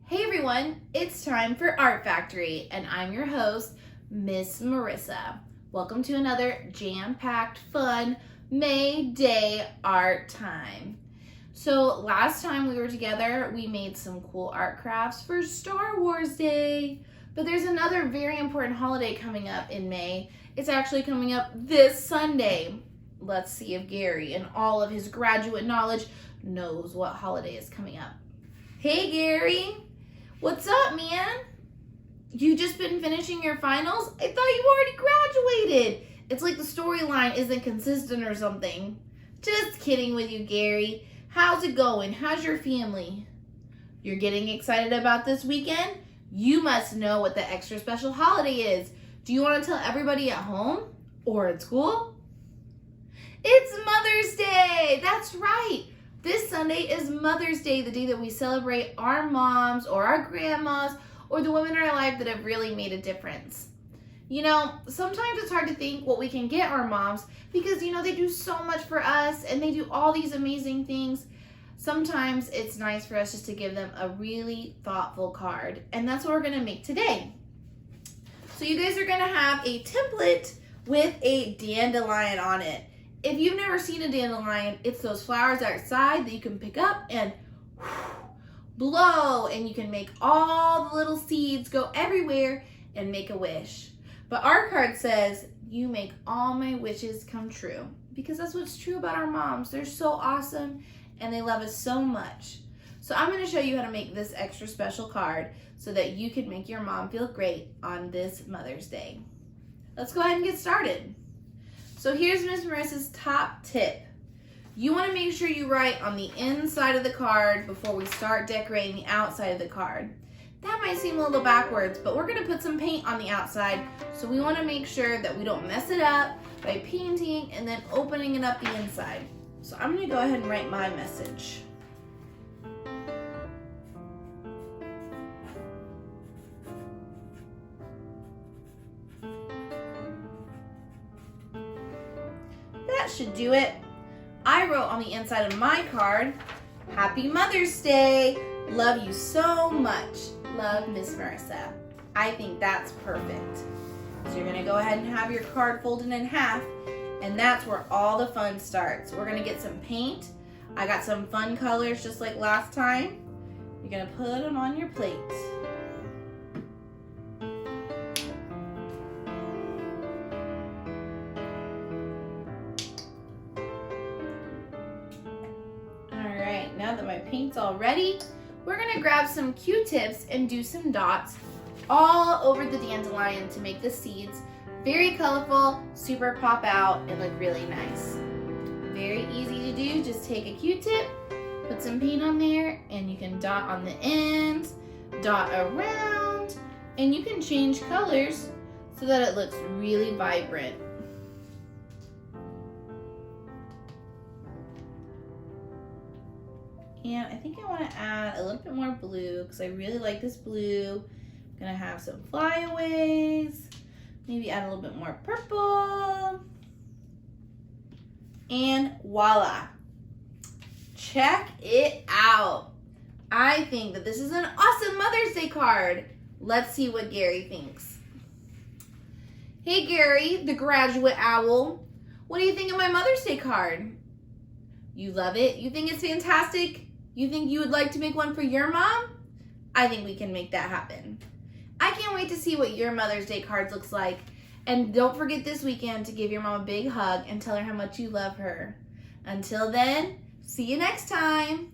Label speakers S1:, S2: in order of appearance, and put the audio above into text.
S1: Hey everyone, it's time for Art Factory, and I'm your host, Miss Marissa. Welcome to another jam-packed, fun May Day art time. So last time we were together, we made some cool art crafts for Star Wars Day, but there's another very important holiday coming up in May. It's actually coming up this Sunday. Let's see if Gary, in all of his graduate knowledge, knows what holiday is coming up. Hey Gary! What's up, man? You just been finishing your finals? I thought you already graduated. It's like the storyline isn't consistent or something. Just kidding with you, Gary. How's it going? How's your family? You're getting excited about this weekend? You must know what the extra special holiday is. Do you want to tell everybody at home or at school? It's Mother's Day. That's right. This Sunday is Mother's Day, the day that we celebrate our moms or our grandmas or the women in our life that have really made a difference. You know, sometimes it's hard to think what we can get our moms because, they do so much for us and they do all these amazing things. Sometimes it's nice for us just to give them a really thoughtful card, and that's what we're going to make today. So you guys are going to have a template with a dandelion on it. If you've never seen a dandelion, it's those flowers outside that you can pick up and blow, and you can make all the little seeds go everywhere and make a wish. But our card says, you make all my wishes come true, because that's what's true about our moms. They're so awesome and they love us so much. So I'm going to show you how to make this extra special card so that you can make your mom feel great on this Mother's Day. Let's go ahead and get started. So here's Miss Marissa's top tip. You want to make sure you write on the inside of the card before we start decorating the outside of the card. That might seem a little backwards, but we're going to put some paint on the outside, so we want to make sure that we don't mess it up by painting and then opening it up the inside. So I'm going to go ahead and write my message. That should do it. I wrote on the inside of my card, Happy Mother's Day. Love you so much. Love, Miss Marissa. I think that's perfect. So you're going to go ahead and have your card folded in half, and that's where all the fun starts. We're going to get some paint. I got some fun colors just like last time. You're going to put them on your plate. Now that my paint's all ready, we're gonna grab some Q-tips and do some dots all over the dandelion to make the seeds very colorful, super pop out, and look really nice. Very easy to do. Just take a Q-tip, put some paint on there, and you can dot on the ends, dot around, and you can change colors so that it looks really vibrant. And I think I want to add a little bit more blue because I really like this blue. I'm going to have some flyaways. Maybe add a little bit more purple. And voila. Check it out. I think that this is an awesome Mother's Day card. Let's see what Gary thinks. Hey Gary, the graduate owl. What do you think of my Mother's Day card? You love it? You think it's fantastic? You think you would like to make one for your mom? I think we can make that happen. I can't wait to see what your Mother's Day cards looks like. And don't forget this weekend to give your mom a big hug and tell her how much you love her. Until then, see you next time.